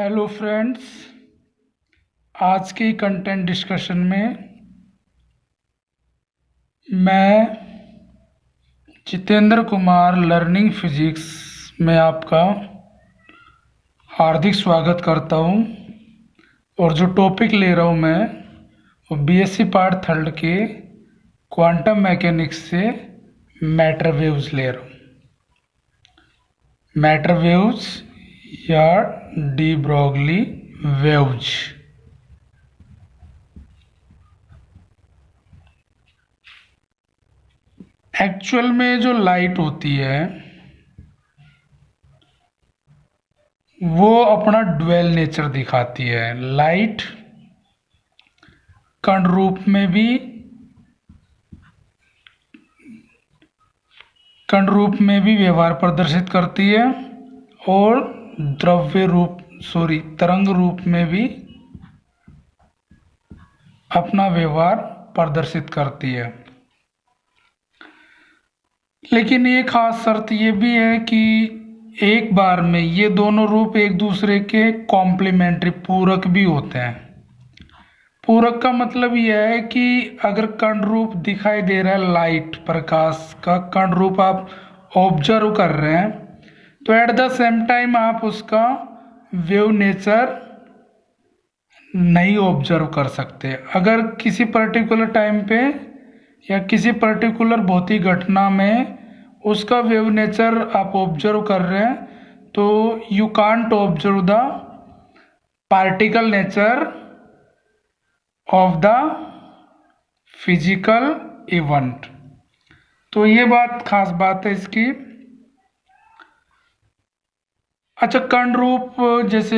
Hello friends. आज की content discussion में मैं जितेंद्र कुमार लर्निंग फिजिक्स में आपका हार्दिक स्वागत करता हूं। और जो टॉपिक ले रहा हूं मैं वो बीएससी पार्ट थर्ड के क्वांटम मैकेनिक्स से मैटर वेव्स ले रहा हूं। मैटर वेव्स या डी ब्रॉगली वेव्स। एक्चुअल में जो लाइट होती है वो अपना ड्वेल नेचर दिखाती है। लाइट कण रूप में भी व्यवहार प्रदर्शित करती है और तरंग रूप में भी अपना व्यवहार प्रदर्शित करती है। लेकिन एक खास शर्त ये भी है कि एक बार में ये दोनों रूप एक दूसरे के कॉम्प्लीमेंट्री पूरक भी होते हैं। पूरक का मतलब यह है कि अगर कण रूप दिखाई दे रहा है, लाइट प्रकाश का कण रूप आप ऑब्जर्व कर रहे हैं, तो एट द सेम टाइम आप उसका वेव नेचर नहीं ऑब्जर्व कर सकते। अगर किसी पर्टिकुलर टाइम पे या किसी पर्टिकुलर भौतिक घटना में उसका वेव नेचर आप ऑब्जर्व कर रहे हैं, तो you can't observe the particle nature of the physical event. तो ये बात खास बात है इसकी। अच्छा, कण रूप जैसे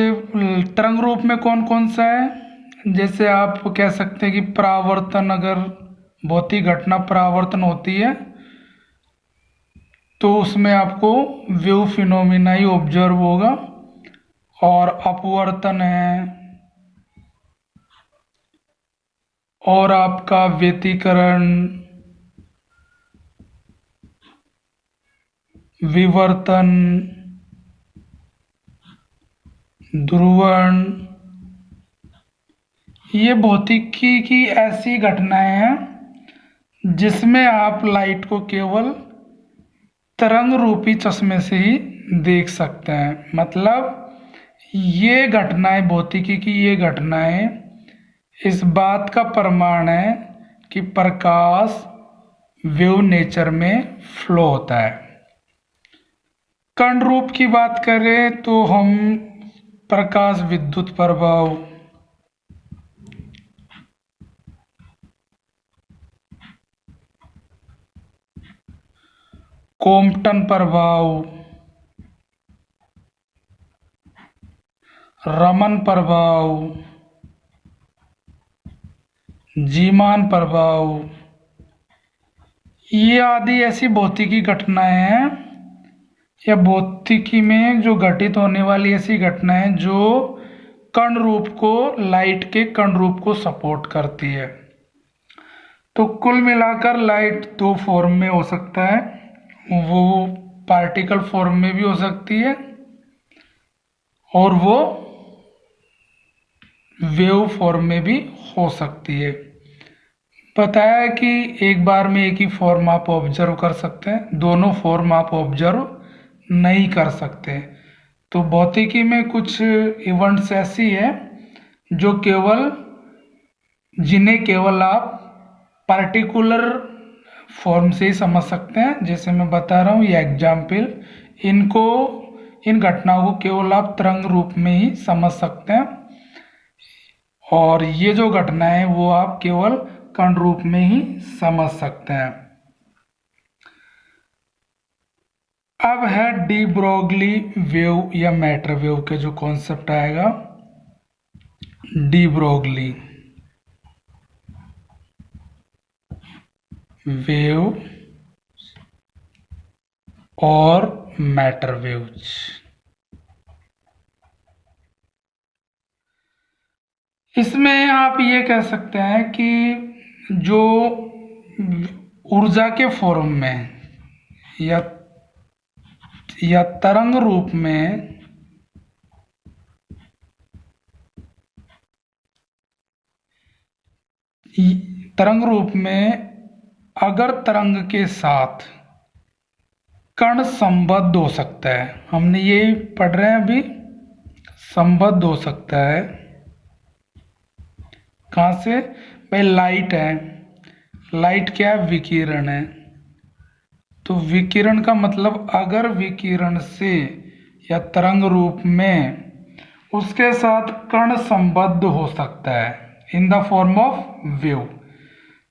तरंग रूप में कौन कौन सा है? जैसे आप कह सकते हैं कि परावर्तन, अगर भौतिक घटना परावर्तन होती है तो उसमें आपको वेव फिनोमिना ही ऑब्जर्व होगा। और अपवर्तन है, और आपका व्यतिकरण, विवर्तन, ध्रुवण, ये भौतिकी की ऐसी घटनाएं हैं जिसमें आप लाइट को केवल तरंग रूपी चश्मे से ही देख सकते हैं। मतलब ये घटनाएं, भौतिकी की ये घटनाएं इस बात का प्रमाण है कि प्रकाश वेव नेचर में फ्लो होता है। कण रूप की बात करें तो हम प्रकाश विद्युत प्रभाव, कोम्पटन प्रभाव, रमन प्रभाव, जीमान प्रभाव, ये आदि ऐसी भौतिकी घटनाएं हैं या भौतिकी में जो घटित होने वाली ऐसी घटनाएं जो कण रूप को, लाइट के कण रूप को सपोर्ट करती है। तो कुल मिलाकर लाइट दो फॉर्म में हो सकता है। वो पार्टिकल फॉर्म में भी हो सकती है और वो वेव फॉर्म में भी हो सकती है। बताया कि एक बार में एक ही फॉर्म आप ऑब्जर्व कर सकते हैं, दोनों फॉर्म आप ऑब्जर्व नहीं कर सकते। तो भौतिकी में कुछ इवेंट्स ऐसी है जो जिन्हें केवल आप पार्टिकुलर फॉर्म से ही समझ सकते हैं। जैसे मैं बता रहा हूँ ये एग्जाम्पल, इन घटनाओं को केवल आप तरंग रूप में ही समझ सकते हैं, और ये जो घटना है वो आप केवल कण रूप में ही समझ सकते हैं। अब है डी ब्रोगली वेव या मैटर वेव के जो कॉन्सेप्ट आएगा। डी ब्रोगली वेव और मैटर वेव्स। इसमें आप ये कह सकते हैं कि जो ऊर्जा के फॉर्म में या तरंग रूप में तरंग रूप में अगर तरंग के साथ कण संबद्ध हो सकता है, हमने ये पढ़ रहे हैं अभी, संबद्ध हो सकता है कहाँ से भाई, लाइट है, लाइट क्या है, विकिरण है। तो विकिरण का मतलब अगर विकिरण से या तरंग रूप में उसके साथ कण संबद्ध हो सकता है in the form of wave.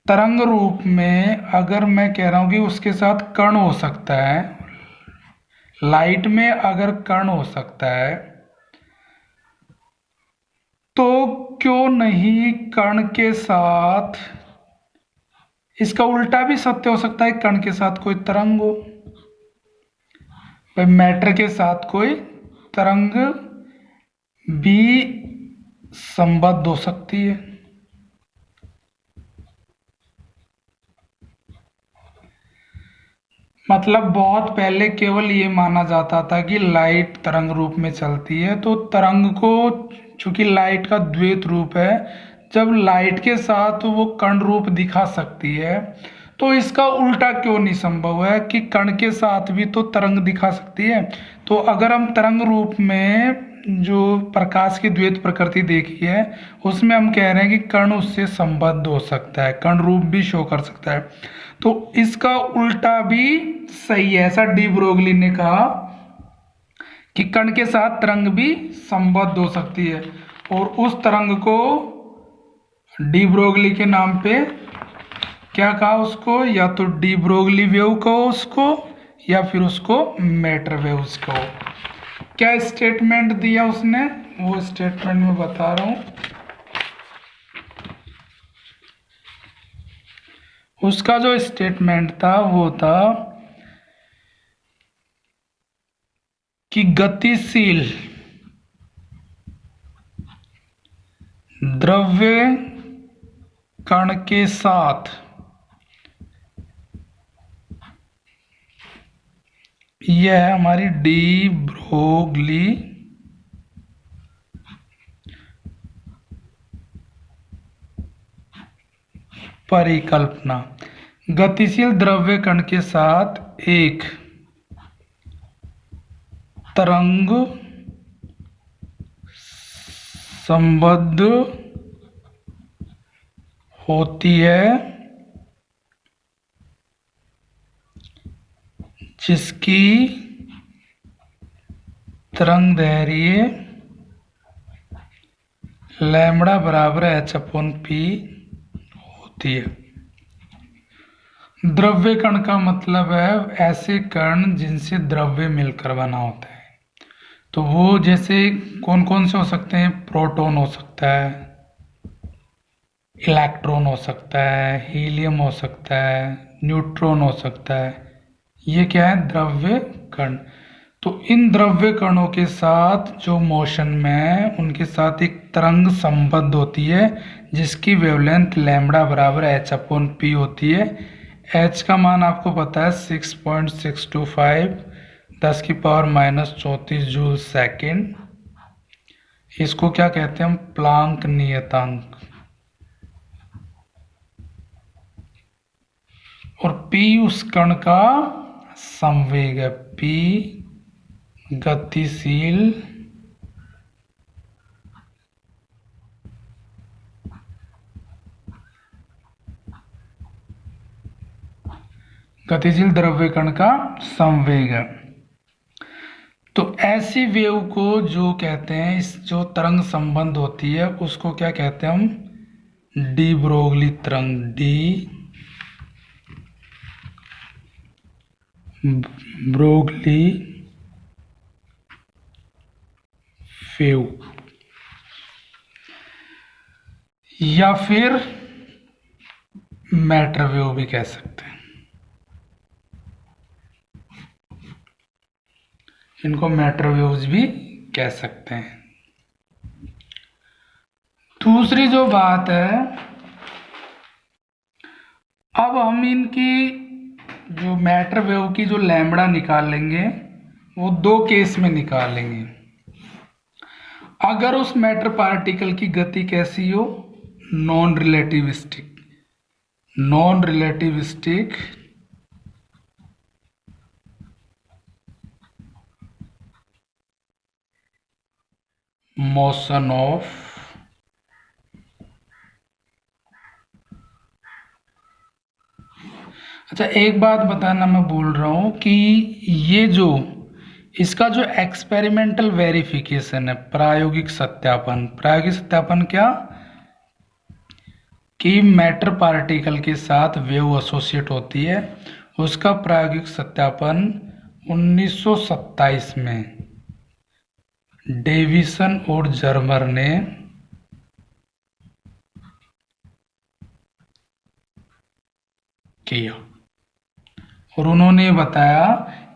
तरंग रूप में अगर मैं कह रहा हूं कि उसके साथ कण हो सकता है, लाइट में अगर कण हो सकता है, तो क्यों नहीं कण के साथ, इसका उल्टा भी सत्य हो सकता है, कण के साथ कोई तरंग हो, भाई मैटर के साथ कोई तरंग भी संबद्ध हो सकती है। मतलब बहुत पहले केवल ये माना जाता था कि लाइट तरंग रूप में चलती है, तो तरंग को, चूंकि लाइट का द्वैत रूप है, जब लाइट के साथ वो कण रूप दिखा सकती है, तो इसका उल्टा क्यों नहीं संभव है कि कण के साथ भी तो तरंग दिखा सकती है। तो अगर हम तरंग रूप में जो प्रकाश की द्वैत प्रकृति देखी है, उसमें हम कह रहे हैं कि कण उससे संबद्ध हो सकता है, कण रूप भी शो कर सकता है, तो इसका उल्टा भी सही है। ऐसा डी ब्रोगली ने कहा कि कण के साथ तरंग भी संबद्ध हो सकती है, और उस तरंग को डी ब्रोगली के नाम पे क्या कहा उसको, या तो डी ब्रोगली वेव कहो उसको, या फिर उसको मैटर वेव्स कहो। क्या स्टेटमेंट दिया उसने, वो स्टेटमेंट में बता रहा हूं। उसका जो स्टेटमेंट था वो था कि गतिशील द्रव्य कण के साथ यह है हमारी डी ब्रोगली परिकल्पना। गतिशील द्रव्य कण के साथ एक तरंग संबद्ध होती है जिसकी तरंग दैर्घ्य लैम्बडा बराबर h/p होती है। द्रव्य कण का मतलब है ऐसे कण जिनसे द्रव्य मिलकर बना होता है। तो वो जैसे कौन कौन से हो सकते हैं, प्रोटॉन हो सकता है, इलेक्ट्रॉन हो सकता है, हीलियम हो सकता है, न्यूट्रॉन हो सकता है, ये क्या है, द्रव्य कण। तो इन द्रव्य कणों के साथ जो मोशन में है, उनके साथ एक तरंग संबद्ध होती है जिसकी वेवलेंथ लैम्बडा बराबर h/p होती है। h का मान आपको पता है 6.625 10⁻⁻34 जूल सेकेंड। इसको क्या कहते हैं हम, प्लांक नियतांक। और p उस कण का संवेग है, p गतिशील द्रव्य कण का संवेग है। तो ऐसी वेव को जो कहते हैं, इस जो तरंग संबंध होती है उसको क्या कहते हैं हम, डी ब्रोगली तरंग, डी ब्रोगली वेव, या फिर मैटर वेव भी कह सकते हैं। इनको मैटर वेव्स भी कह सकते हैं। दूसरी जो बात है, अब हम इनकी जो मैटर वेव की जो लैम्बडा निकालेंगे वो दो केस में निकालेंगे। अगर उस मैटर पार्टिकल की गति कैसी हो, non relativistic, non relativistic motion of अच्छा, एक बात बताना मैं भूल रहा हूं कि ये जो इसका जो एक्सपेरिमेंटल वेरिफिकेशन है, प्रायोगिक सत्यापन, प्रायोगिक सत्यापन क्या कि मैटर पार्टिकल के साथ वेव एसोसिएट होती है, उसका प्रायोगिक सत्यापन 1927 में डेविसन और जर्मर ने किया और उन्होंने बताया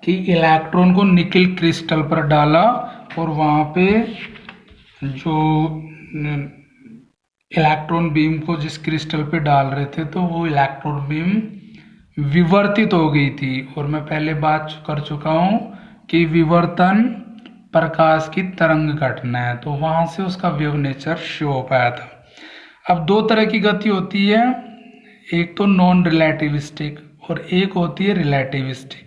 कि इलेक्ट्रॉन को निकल क्रिस्टल पर डाला और वहां पे जो इलेक्ट्रॉन बीम को जिस क्रिस्टल पे डाल रहे थे तो वो इलेक्ट्रॉन बीम विवर्तित हो गई थी। और मैं पहले बात कर चुका हूं कि विवर्तन प्रकाश की तरंग घटना है, तो वहां से उसका वेव नेचर शो हो पाया था। अब दो तरह की गति होती है, एक तो नॉन रिलेटिविस्टिक और एक होती है रिलेटिविस्टिक।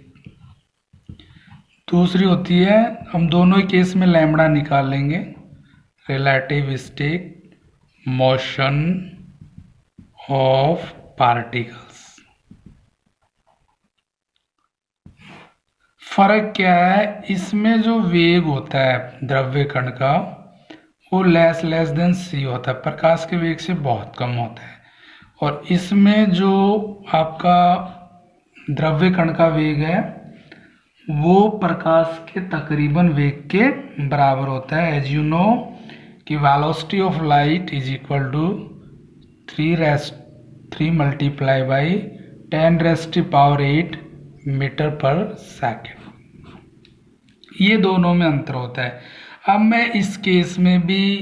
दूसरी होती है, हम दोनों ही केस में लैम्बडा निकाल लेंगे, रिलेटिविस्टिक मोशन ऑफ पार्टिकल्स। फर्क क्या है, इसमें जो वेग होता है द्रव्य कण का वो लेस देन c होता है, प्रकाश के वेग से बहुत कम होता है। और इसमें जो आपका द्रव्य कण का वेग है वो प्रकाश के तकरीबन वेग के बराबर होता है। एज यू नो कि velocity of light is equal to 3 multiply by 10⁻⁸ metre per second. ये दोनों में अंतर होता है। अब मैं इस केस में भी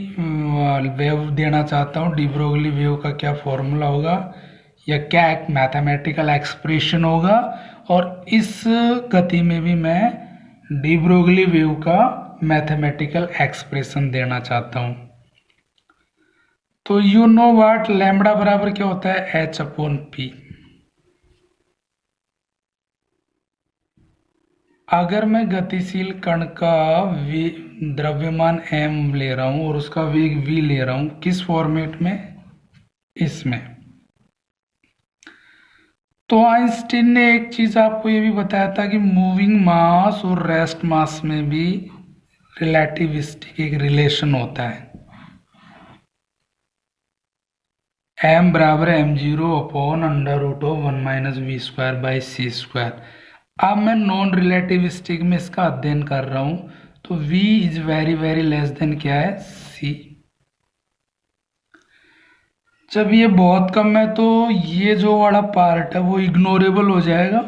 वेव देना चाहता हूँ, डी ब्रोगली वेव का क्या फॉर्मूला होगा या क्या एक मैथमेटिकल एक्सप्रेशन होगा, और इस गति में भी मैं डी ब्रोगली वेव का मैथमेटिकल एक्सप्रेशन देना चाहता हूँ। तो यू नो व्हाट, लैम्बडा बराबर क्या होता है, h/p। अगर मैं गतिशील कण का द्रव्यमान m ले रहा हूं और उसका वेग v ले रहा हूं, किस फॉर्मेट में, इसमें, तो आइंस्टीन ने एक चीज आपको ये भी बताया था कि मूविंग मास और रेस्ट मास में भी रिलेटिविस्टिक एक रिलेशन होता है, m बराबर m0/√(1 - v²/c²। अब मैं नॉन रिलेटिविस्टिक में इसका अध्ययन कर रहा हूं, तो v is very less than क्या है, c। जब ये बहुत कम है तो ये जो वाला पार्ट है वो इग्नोरेबल हो जाएगा,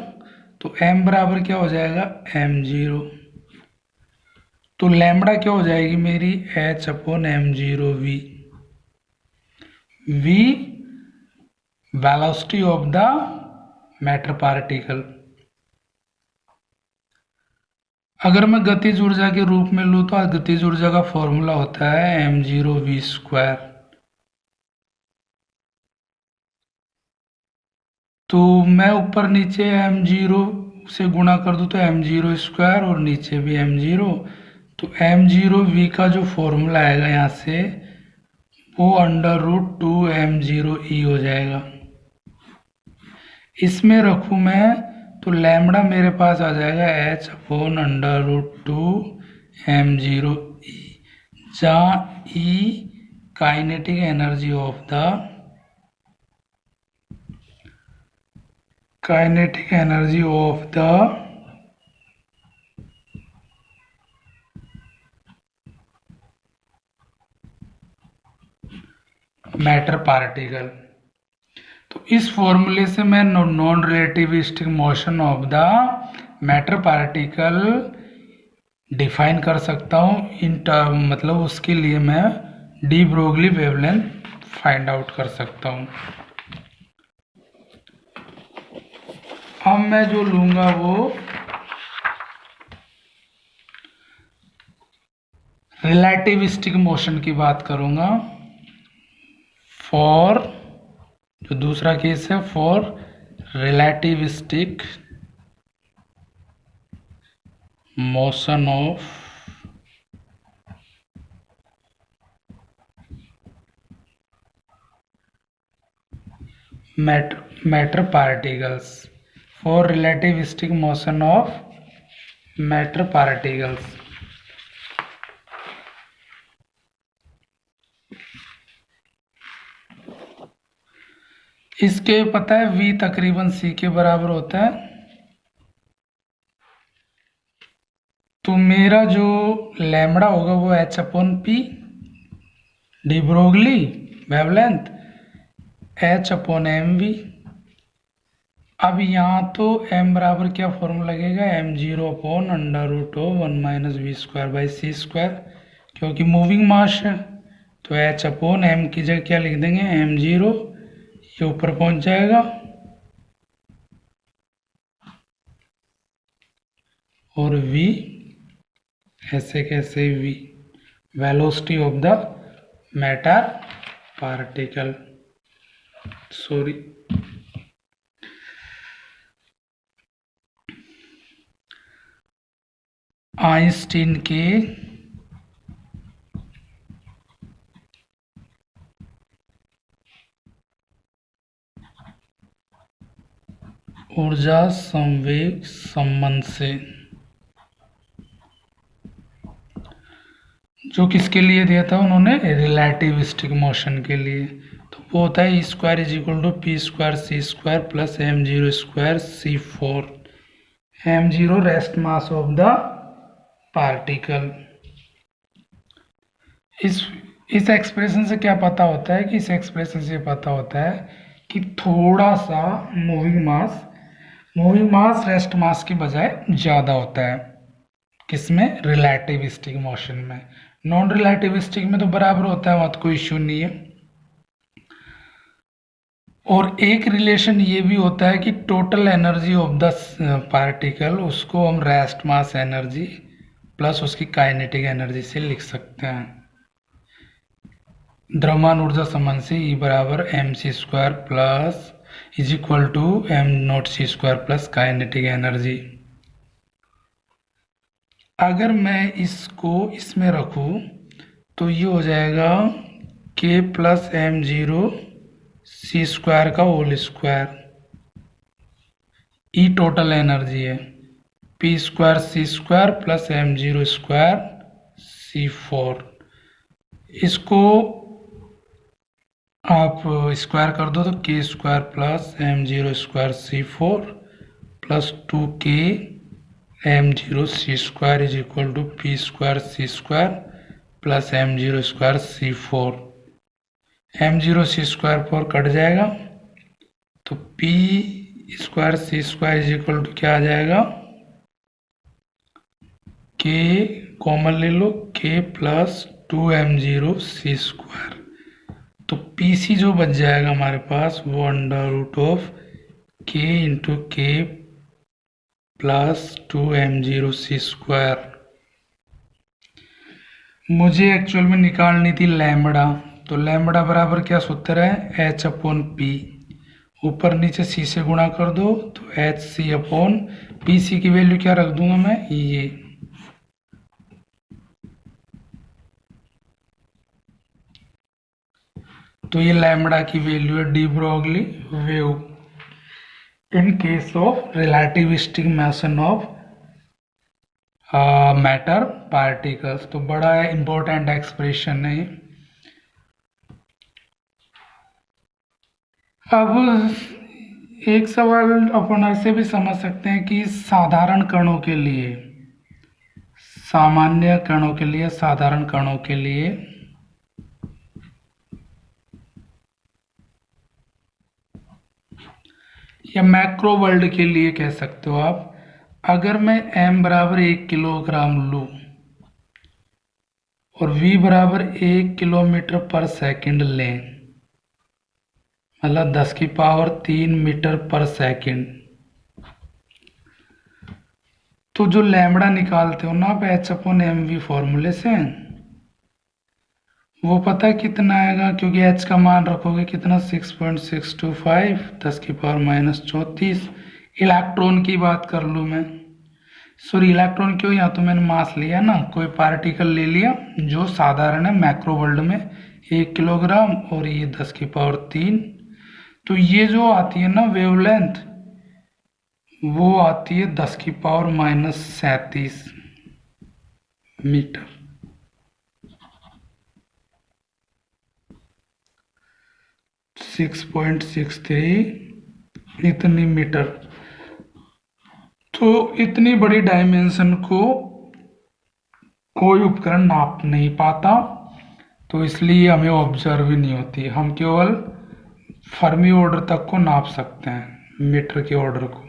तो m बराबर क्या हो जाएगा, m0। तो लैम्बडा क्या हो जाएगी मेरी, h/m0v। v velocity of the matter particle. अगर मैं गतिज ऊर्जा के रूप में लूँ तो गतिज ऊर्जा का फॉर्मूला होता है m0v²। तो मैं ऊपर नीचे m0 से गुणा कर दूँ तो m0² और नीचे भी m0, तो m0v का जो फॉर्मूला आएगा यहाँ से वो √2m0e हो जाएगा। इसमें रखूँ मैं तो लैम्बडा मेरे पास आ जाएगा h/√2m0e, जहाँ e kinetic energy of the matter particle. तो इस फॉर्मूले से मैं non relativistic motion of the matter particle define कर सकता हूँ इन टर्म, मतलब उसके लिए मैं D Broglie wavelength find out कर सकता हूँ। अब मैं जो लूंगा वो रिलेटिविस्टिक मोशन की बात करूंगा फॉर जो दूसरा केस है for relativistic motion of matter particles, for relativistic motion of matter particles. इसके पता है v तकरीबन c के बराबर होता है। तो मेरा जो लैम्बडा होगा वो h upon P, de Broglie wavelength, h upon M V. अब यहाँ तो m बराबर क्या फॉर्मूला लगेगा, m0 upon under root of 1 minus V square by C square, क्योंकि मूविंग मास है। तो h अपॉन m की जगह क्या लिख देंगे, m0, ये ऊपर पहुंच जाएगा, और v ऐसे कैसे v, velocity of the matter particle, sorry Einstein के ऊर्जा संवेग संबंध से, जो किसके लिए दिया था उन्होंने, रिलेटिविस्टिक मोशन के लिए। तो वो होता है E square is equal to P square C square plus m0 square c4, m0 rest mass of the particle. इस एक्सप्रेशन से क्या पता होता है, कि इस एक्सप्रेशन से पता होता है कि थोड़ा सा मूविंग मास रेस्ट मास की बजाय ज़्यादा होता है, किसमें, रिलेटिविस्टिक मोशन में। नॉन रिलेटिविस्टिक में तो बराबर होता है, वहाँ तो कोई इश्यू नहीं है। और एक रिलेशन ये भी होता है कि total energy of the particle, उसको हम रेस्ट मास एनर्जी प्लस उसकी काइनेटिक एनर्जी से लिख सकते हैं। द्रव्यमान ऊर्जा संबंध से E बराबर M C square plus is equal to M naught C square plus kinetic energy. अगर मैं इसको इसमें रखूं तो ये हो जाएगा k plus m0 C square का whole square, E total energy है, p square C square plus m0 square c4। इसको आप स्क्वायर कर दो तो k square plus m0 square c4 plus 2k m0 C square is equal to P square C square plus m0 square c4। m0 C square 4 cut जाएगा, तो p square C square is equal to क्या आ जाएगा, k common ले लो, k plus 2m0 C square. तो pc जो बच जाएगा हमारे पास वो under root of k into k plus 2m0 C square. मुझे एक्चुअल में निकालनी थी लैम्बडा, तो लैम्बडा बराबर क्या सूत्र है, h अपॉन पी, ऊपर नीचे c से गुणा कर दो तो H C upon P C की वैल्यू क्या रख दूंगा मैं, ये। तो ये लैम्बडा की वैल्यू है de Broglie wave in case of relativistic motion of matter particles. तो बड़ा इंपॉर्टेंट एक्सप्रेशन है। अब एक सवाल अपन ऐसे भी समझ सकते हैं कि साधारण कणों के लिए, सामान्य कणों के लिए, साधारण कणों के लिए या मैक्रो वर्ल्ड के लिए कह सकते हो आप, अगर मैं m बराबर 1 किलोग्राम लूँ और v बराबर 1 किलोमीटर पर सेकंड लें, मतलब 10 की पावर 3 मीटर पर सेकंड, तो जो लैम्बडा निकालते हो ना आप h अपॉन एम वी फॉर्मूले से, वो पता है कितना आएगा, क्योंकि एच का मान रखोगे कितना 6.625, 10⁻34। इलेक्ट्रॉन की बात कर लूँ मैं, सॉरी इलेक्ट्रॉन क्यों, यहाँ तो मैंने मास लिया ना, कोई पार्टिकल ले लिया जो साधारण है मैक्रो वर्ल्ड में 1 किलोग्राम, और ये 10⁻3। तो ये जो आती है ना वेवलेंथ, वो आती है 10⁻37 मीटर। 6.63 इतनी मीटर। तो इतनी बड़ी डायमेंशन को कोई उपकरण नाप नहीं पाता, तो इसलिए हमें ऑब्जर्व ही नहीं होती। हम केवल फर्मी ऑर्डर तक को नाप सकते हैं, मीटर के ऑर्डर को,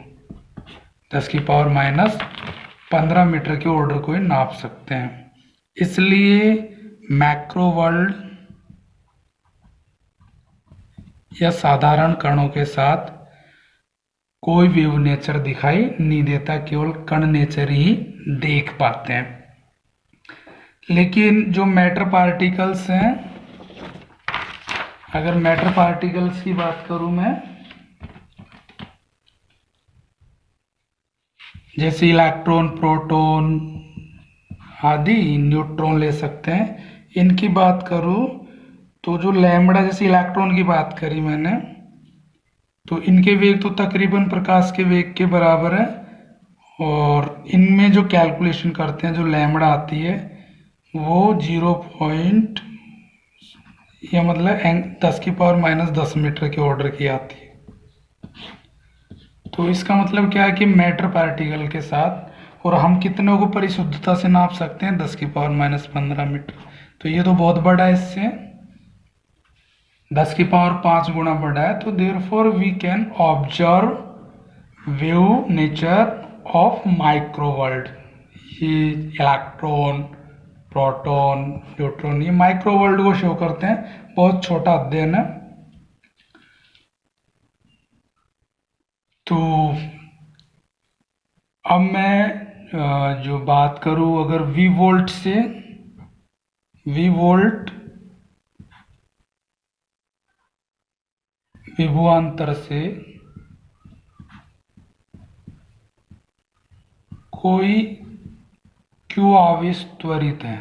10⁻15 मीटर के ऑर्डर को ही नाप सकते हैं। इसलिए मैक्रो वर्ल्ड या साधारण कणों के साथ कोई वेव नेचर दिखाई नहीं देता, केवल कण नेचर ही देख पाते हैं। लेकिन जो मैटर पार्टिकल्स हैं, अगर मैटर पार्टिकल्स की बात करूं मैं, जैसे इलेक्ट्रॉन, प्रोटॉन आदि, न्यूट्रॉन ले सकते हैं, इनकी बात करूं तो जो लैम्बडा, जैसे इलेक्ट्रॉन की बात करी मैंने, तो इनके वेग तो तकरीबन प्रकाश के वेग के बराबर है, और इनमें जो कैलकुलेशन करते हैं, जो लैम्बडा आती है वो 0 पॉइंट, या मतलब 10⁻10 मीटर के ऑर्डर की आती है। तो इसका मतलब क्या है कि मैटर पार्टिकल के साथ, और हम कितनों को परिशुद्धता से नाप सकते हैं, 10⁻15 मीटर। तो ये तो बहुत बड़ा है, इससे 10⁵ गुना बड़ा है। तो therefore we can observe wave nature of micro world. ये इलेक्ट्रॉन, प्रोटॉन, न्यूट्रॉन, ये माइक्रो वर्ल्ड को शो करते हैं, बहुत छोटा अध्ययन है। तो अब मैं जो बात करूं, अगर वी वोल्ट से, वी वोल्ट विभवांतर से कोई क्यू आवेश त्वरित है,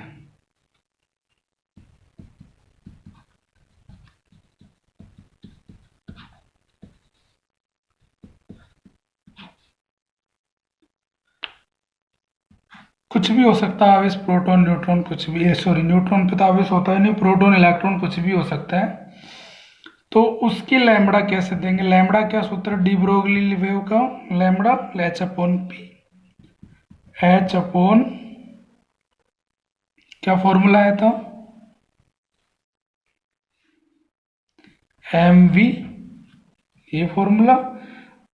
कुछ भी हो सकता है आवेश, प्रोटॉन, न्यूट्रॉन, कुछ भी, सॉरी न्यूट्रॉन पे तो आवेश होता है नहीं, प्रोटॉन, इलेक्ट्रॉन, कुछ भी हो सकता है। तो उसकी लैम्बडा कैसे देंगे, लैम्बडा क्या सूत्र, डी ब्रोगली वेव का लैम्बडा H/P, H/ क्या फॉर्मूला है था, mv, ये फॉर्मूला।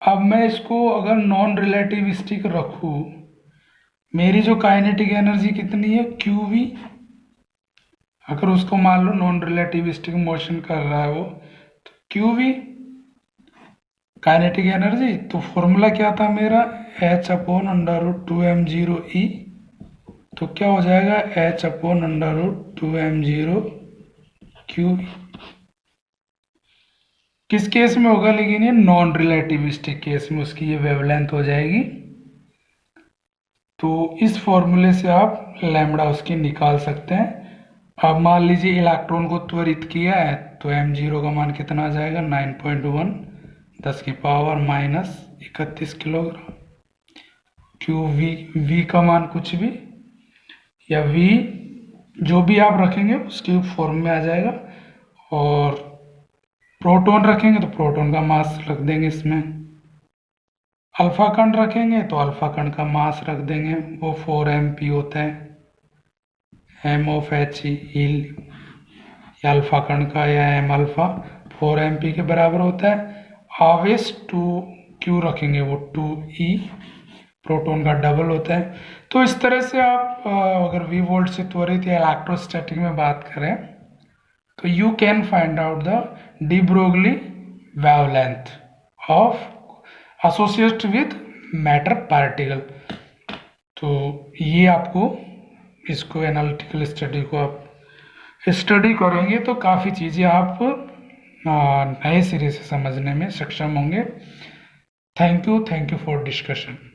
अब मैं इसको अगर नॉन रिलेटिविस्टिक रखूं, मेरी जो काइनेटिक एनर्जी कितनी है, qv, अगर उसको मान लो नॉन रिलेटिविस्टिक मोशन कर रहा है वो, तो qv काइनेटिक एनर्जी, तो फॉर्मूला क्या था मेरा, H/√2m0E। तो क्या हो जाएगा, H/√2m0 किस केस में होगा, लेकिन ये नॉन रिलेटिविस्टिक केस में उसकी ये वेवलेंथ हो जाएगी। तो इस फॉर्मूले से आप लैम्बडा उसकी निकाल सकते हैं। अब मान लीजिए इलेक्ट्रॉन को त्वरित किया है, तो m0 का मान कितना आ जाएगा, 9.1 10⁻31 किलोग्राम। v का मान कुछ भी, या v जो भी आप रखेंगे उसके फॉर्म में आ जाएगा। और प्रोटॉन रखेंगे तो प्रोटॉन का मास रख देंगे इसमें, अल्फा कण रखेंगे तो अल्फा कण का मास रख देंगे, वो 4mp होता है, m(h)e, या अल्फा कण का या m अल्फा 4mp के बराबर होता है। आवेश 2q रखेंगे, वो 2e, प्रोटॉन का डबल होता है। तो इस तरह से आप अगर वी वोल्ट से त्वरित या इलेक्ट्रोस्टैटिक में बात करें, तो you can find out the D Broglie wavelength of associate with matter particle. तो ये आपको, इसको एनालिटिकल स्टडी को आप स्टडी करेंगे तो काफ़ी चीज़ें आप नए सिरे से समझने में सक्षम होंगे। Thank you for discussion.